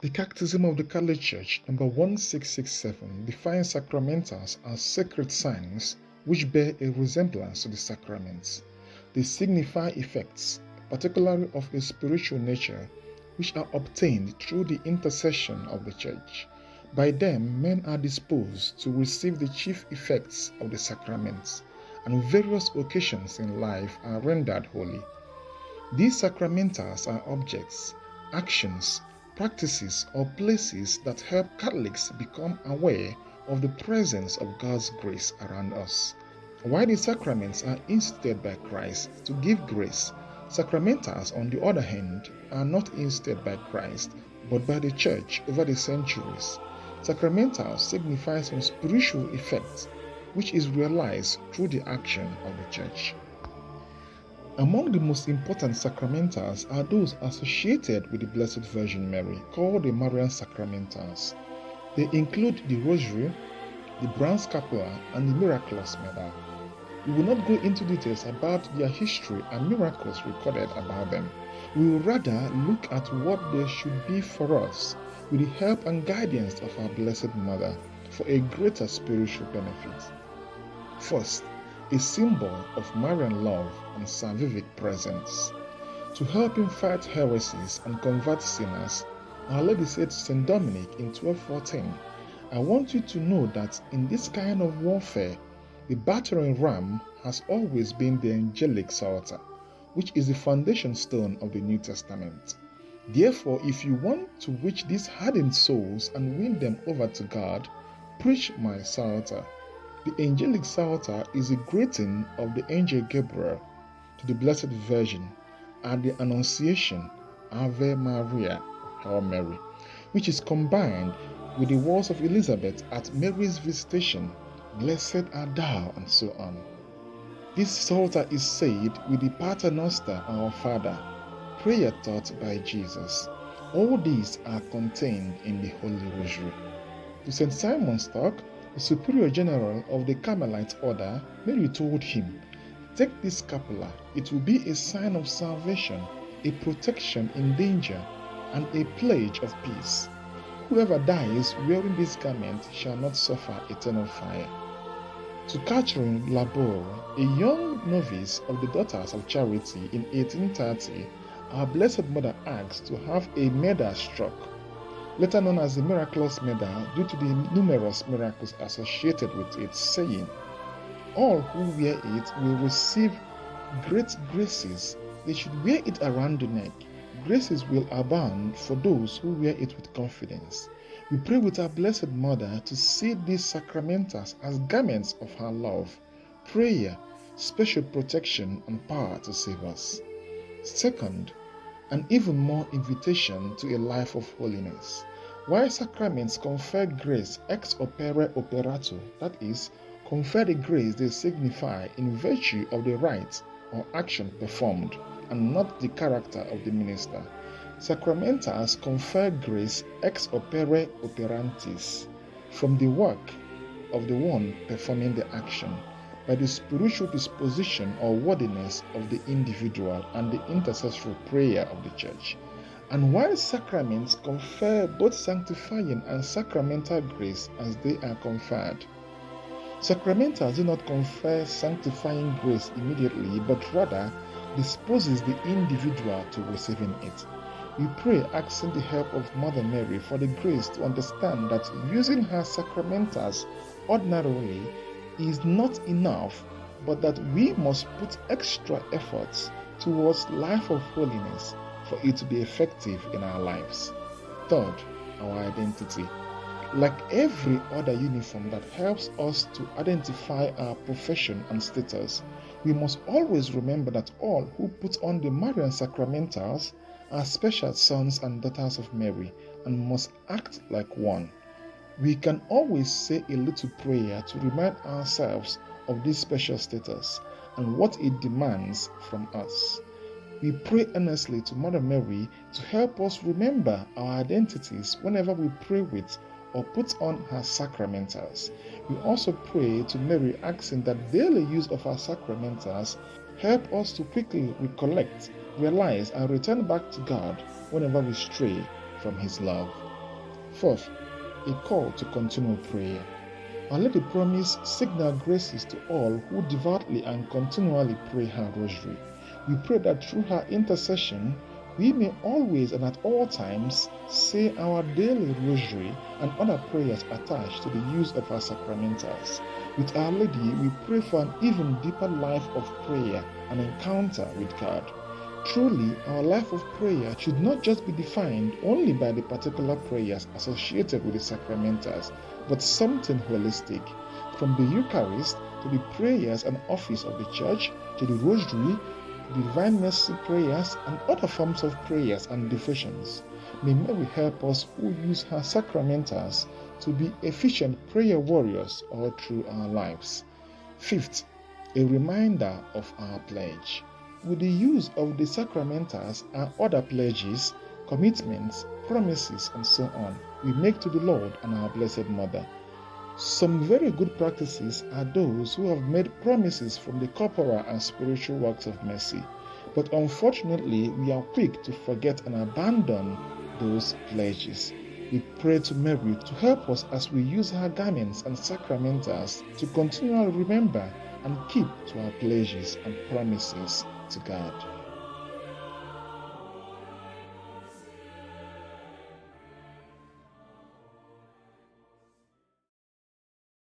The Catechism of the Catholic Church, number 1667, defines sacramentals as sacred signs which bear a resemblance to the sacraments. They signify effects, particularly of a spiritual nature, which are obtained through the intercession of the Church. By them, men are disposed to receive the chief effects of the sacraments, and various occasions in life are rendered holy. These sacramentals are objects, actions, practices, or places that help Catholics become aware of the presence of God's grace around us. While the sacraments are instituted by Christ to give grace, sacramentals, on the other hand, are not instituted by Christ, but by the Church over the centuries. Sacramentals signify some spiritual effect, which is realized through the action of the Church. Among the most important sacramentals are those associated with the Blessed Virgin Mary, called the Marian sacramentals. They include the Rosary, the Bronze Scapular, and the Miraculous Medal. We will not go into details about their history and miracles recorded about them. We will rather look at what they should be for us, with the help and guidance of our Blessed Mother, for a greater spiritual benefit. First, a symbol of Marian love and salvific presence. To help him fight heresies and convert sinners, Our Lady said to St. Dominic in 1214, "I want you to know that in this kind of warfare, the battering ram has always been the angelic psalter, which is the foundation stone of the New Testament. Therefore, if you want to reach these hardened souls and win them over to God, preach my psalter." The angelic psalter is a greeting of the angel Gabriel to the Blessed Virgin at the Annunciation, Ave Maria, Hail Mary, which is combined with the words of Elizabeth at Mary's visitation, "Blessed art thou," and so on. This psalter is said with the Pater Noster, our Father, prayer taught by Jesus. All these are contained in the Holy Rosary. To St. Simon Stock, the Superior General of the Carmelite Order, Mary told him, "Take this scapular, it will be a sign of salvation, a protection in danger, and a pledge of peace. Whoever dies wearing this garment shall not suffer eternal fire." To Catherine Laborde, a young novice of the Daughters of Charity in 1830, our Blessed Mother asked to have a medal struck, later known as the Miraculous Medal, due to the numerous miracles associated with it, saying, "All who wear it will receive great graces. They should wear it around the neck. Graces will abound for those who wear it with confidence." We pray with our Blessed Mother to see these sacramentals as garments of her love, prayer, special protection, and power to save us. Second, an even more invitation to a life of holiness. While sacraments confer grace ex opere operato, that is, confer the grace they signify in virtue of the rite or action performed, and not the character of the minister, sacramentals confer grace ex opere operantis, from the work of the one performing the action, by the spiritual disposition or worthiness of the individual and the intercessory prayer of the Church. And while sacraments confer both sanctifying and sacramental grace as they are conferred, sacramentals do not confer sanctifying grace immediately, but rather disposes the individual to receiving it. We pray, asking the help of Mother Mary for the grace to understand that using her sacramentals ordinarily is not enough, but that we must put extra efforts towards life of holiness for it to be effective in our lives. Third, our identity. Like every other uniform that helps us to identify our profession and status, we must always remember that all who put on the Marian sacramentals are special sons and daughters of Mary and must act like one. We can always say a little prayer to remind ourselves of this special status and what it demands from us. We pray earnestly to Mother Mary to help us remember our identities whenever we pray with or put on her sacramentals. We also pray to Mary, asking that daily use of our sacramentals help us to quickly recollect, realize, and return back to God whenever we stray from His love. Fourth, a call to continual prayer. Our Lady promised signal graces to all who devoutly and continually pray her rosary. We pray that through her intercession, we may always and at all times say our daily rosary and other prayers attached to the use of our sacramentals. With Our Lady, we pray for an even deeper life of prayer and encounter with God. Truly, our life of prayer should not just be defined only by the particular prayers associated with the sacramentals, but something holistic. From the Eucharist to the prayers and office of the Church, to the Rosary, the Divine Mercy prayers, and other forms of prayers and devotions. May Mary help us who use her sacramentals to be efficient prayer warriors all through our lives. Fifth, a reminder of our pledge. With the use of the sacramentals and other pledges, commitments, promises, and so on, we make to the Lord and our Blessed Mother. Some very good practices are those who have made promises from the corporal and spiritual works of mercy. But unfortunately, we are quick to forget and abandon those pledges. We pray to Mary to help us as we use her garments and sacramentals to continually remember and keep to our pledges and promises to God.